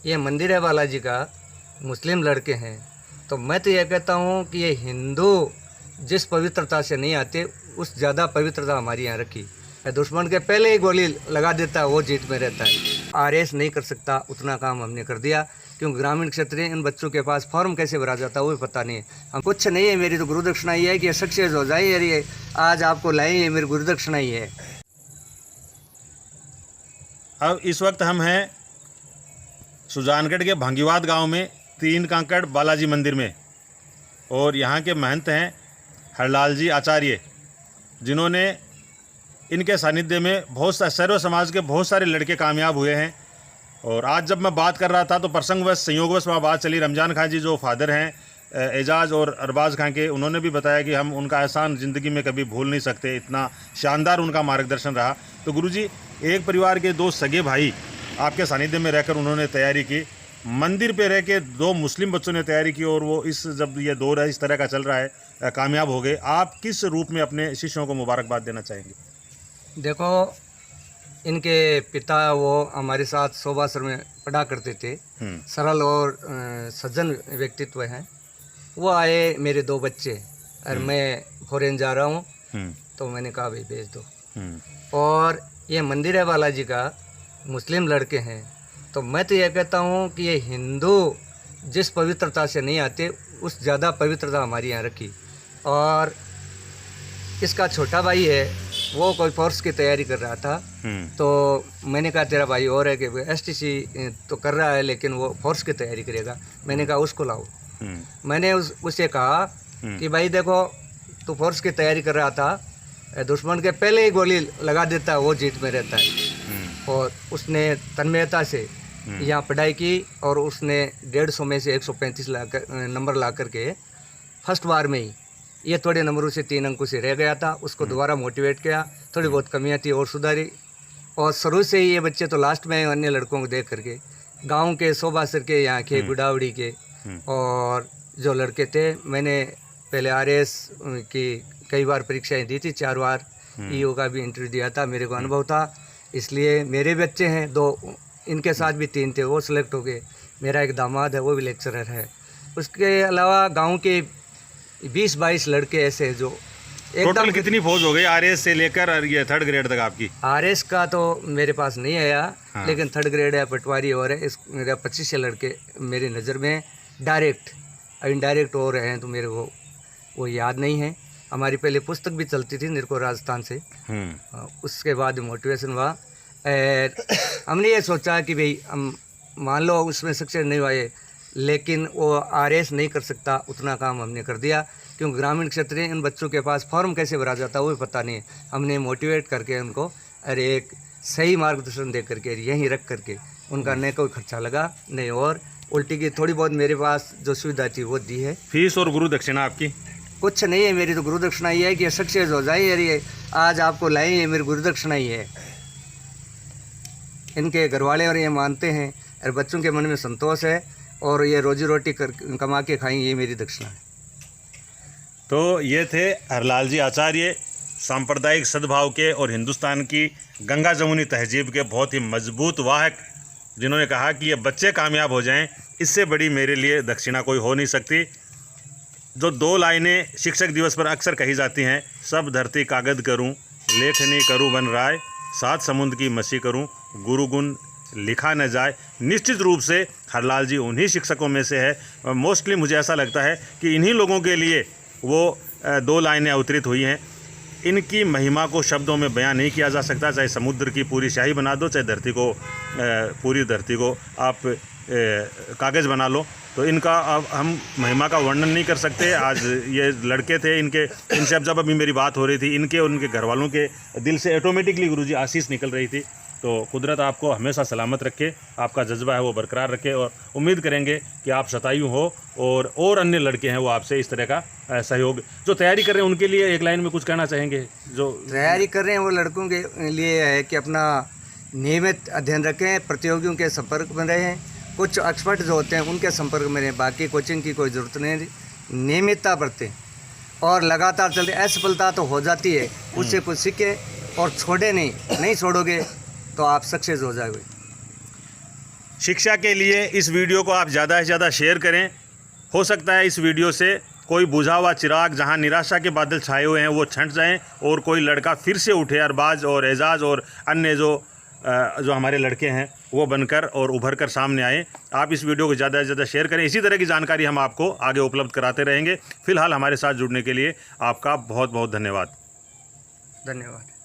ये मंदिर है बालाजी का, मुस्लिम लड़के हैं, तो मैं तो यह कहता हूँ कि ये हिंदू जिस पवित्रता से नहीं आते उस ज़्यादा पवित्रता हमारी यहाँ रखी है। दुश्मन के पहले ही गोली लगा देता है, वो जीत में रहता है। आरएस नहीं कर सकता उतना काम हमने कर दिया, क्योंकि ग्रामीण क्षेत्र इन बच्चों के पास फॉर्म कैसे भरा जाता है वो भी पता नहीं है। हम कुछ नहीं है, मेरी तो गुरुदक्षिणा ही है कि सक्सेस हो जाए। ये आज आपको लाई है, मेरी गुरुदक्षिणा ही है। अब इस वक्त हम हैं सुजानगढ़ के भांगीवाद गांव में तीन कांकड़ बालाजी मंदिर में, और यहाँ के महंत हैं हरलाल जी आचार्य, जिन्होंने इनके सानिध्य में सर्व समाज के बहुत सारे लड़के कामयाब हुए हैं। और आज जब मैं बात कर रहा था तो प्रसंगवश संयोगवश वहाँ बात चली। रमज़ान खां जी जो फादर हैं एजाज और अरबाज खां के, उन्होंने भी बताया कि हम उनका एहसान ज़िंदगी में कभी भूल नहीं सकते, इतना शानदार उनका मार्गदर्शन रहा। तो गुरुजी, एक परिवार के दो सगे भाई आपके सानिध्य में रहकर उन्होंने तैयारी की, मंदिर पे रह के दो मुस्लिम बच्चों ने तैयारी की, और वो जब ये दौर है इस तरह का चल रहा है कामयाब हो गए। आप किस रूप में अपने शिष्यों को मुबारकबाद देना चाहेंगे? देखो, इनके पिता वो हमारे साथ शोभासर में पढ़ा करते थे, सरल और सज्जन व्यक्तित्व हैं। वो आए, मेरे दो बच्चे, और मैं फॉरेन जा रहा हूँ, तो मैंने कहा भाई भेज दो। और ये मंदिर है बालाजी का, मुस्लिम लड़के हैं, तो मैं तो यह कहता हूँ कि ये हिंदू जिस पवित्रता से नहीं आते उस ज़्यादा पवित्रता हमारी यहाँ रखी। और इसका छोटा भाई है, वो कोई फोर्स की तैयारी कर रहा था, तो मैंने कहा तेरा भाई और है कि एसटीसी तो कर रहा है लेकिन वो फोर्स की तैयारी करेगा। मैंने कहा उसको लाओ। मैंने उसे कहा कि भाई देखो, तू फोर्स की तैयारी कर रहा था, दुश्मन के पहले ही गोली लगा देता है, वो जीत में रहता है। और उसने तन्मयता से यहाँ पढ़ाई की, और उसने 150 में से 135 नंबर ला करके फर्स्ट बार में ही, ये थोड़े नंबरों से 3 अंकों से रह गया था, उसको दोबारा मोटिवेट किया, थोड़ी बहुत कमियां थी और सुधारी। और शुरू से ही ये बच्चे तो लास्ट में अन्य लड़कों को देख करके, गांव के शोभासर के, यहाँ के गुडावड़ी के, और जो लड़के थे, मैंने पहले आरएस की कई बार परीक्षाएं दी थी, 4 बार ईओ का भी इंटरव्यू दिया था, मेरे को अनुभव था। इसलिए मेरे बच्चे हैं 2, इनके साथ भी 3 थे, वो सिलेक्ट हो गए। मेरा एक दामाद है, वो भी लेक्चरर है। उसके अलावा गाँव के 20-22 लड़के ऐसे हैं जो टोटल कितनी फौज हो गई आरएस से लेकर और ये 3rd ग्रेड तक आपकी? आरएस का तो मेरे पास नहीं आया, लेकिन 3rd ग्रेड है, पटवारी और है। मेरा 25 लड़के मेरी नज़र में डायरेक्ट, इनडायरेक्ट हो रहे हैं, तो मेरे को वो याद नहीं है। हमारी पहले पुस्तक भी चलती थी निर्को राजस्थान से, उसके बाद मोटिवेशन हुआ। हमने ये सोचा कि भाई हम मान लो उसमें सक्सेस नहीं हुए, लेकिन वो आरएस नहीं कर सकता उतना काम हमने कर दिया, क्योंकि ग्रामीण क्षेत्र इन बच्चों के पास फॉर्म कैसे भरा जाता है वो भी पता नहीं है। हमने मोटिवेट करके उनको, अरे एक सही मार्गदर्शन दे करके, यहीं रख करके, उनका न कोई खर्चा लगा नहीं, और उल्टी की थोड़ी बहुत मेरे पास जो सुविधा थी वो दी है। फीस और गुरु दक्षिणा आपकी? कुछ नहीं है, मेरी तो गुरुदक्षिणा ही है कि सक्सेस हो जाए। ये आज आपको लाई है, मेरी गुरुदक्षिणा ही है। इनके घरवाले और ये मानते हैं, और बच्चों के मन में संतोष है, और ये रोजी रोटी कमा के खाएंगे, ये मेरी दक्षिणा है। तो ये थे हरलाल जी आचार्य, सांप्रदायिक सद्भाव के और हिंदुस्तान की गंगा जमुनी तहजीब के बहुत ही मजबूत वाहक, जिन्होंने कहा कि ये बच्चे कामयाब हो जाएं, इससे बड़ी मेरे लिए दक्षिणा कोई हो नहीं सकती। जो 2 लाइनें शिक्षक दिवस पर अक्सर कही जाती हैं, सब धरती कागज करूं, लेखनी करूं बन राय, 7 समुद्र की मसी करूं, गुरु गुण लिखा न जाए। निश्चित रूप से हरलाल जी उन्हीं शिक्षकों में से है। मोस्टली मुझे ऐसा लगता है कि इन्हीं लोगों के लिए वो 2 लाइनें अवतरित हुई हैं। इनकी महिमा को शब्दों में बयां नहीं किया जा सकता, चाहे समुद्र की पूरी स्याही बना दो, चाहे धरती को, पूरी धरती को आप कागज़ बना लो, तो इनका अब हम महिमा का वर्णन नहीं कर सकते। आज ये लड़के थे, इनसे अब जब अभी मेरी बात हो रही थी, इनके और उनके घर वालों के दिल से ऑटोमेटिकली गुरुजी आशीष निकल रही थी। तो कुदरत आपको हमेशा सलामत रखे, आपका जज्बा है वो बरकरार रखे, और उम्मीद करेंगे कि आप शतायु हो, और अन्य लड़के हैं वो आपसे इस तरह का सहयोग जो तैयारी कर रहे हैं उनके लिए एक लाइन में कुछ कहना चाहेंगे? जो तैयारी कर रहे हैं वो लड़कों के लिए है कि अपना नियमित अध्ययन रखें, प्रतियोगियों के संपर्क में रहें, कुछ एक्सपर्ट जो होते हैं उनके संपर्क में रहें, बाकी कोचिंग की कोई ज़रूरत नहीं, नियमितता बरतें और लगातार चलते। असफलता तो हो जाती है, उससे कुछ सीखे और छोड़े नहीं छोड़ोगे तो आप सक्सेस हो जाओगे। शिक्षा के लिए इस वीडियो को आप ज़्यादा से ज़्यादा शेयर करें। हो सकता है इस वीडियो से कोई बुझा हुआ चिराग जहां निराशा के बादल छाए हुए हैं वो छंट जाएं और कोई लड़का फिर से उठे, अरबाज और एजाज और अन्य जो हमारे लड़के हैं वो बनकर और उभर कर सामने आए। आप इस वीडियो को ज़्यादा से ज़्यादा शेयर करें। इसी तरह की जानकारी हम आपको आगे उपलब्ध कराते रहेंगे। फ़िलहाल हमारे साथ जुड़ने के लिए आपका बहुत बहुत धन्यवाद। धन्यवाद।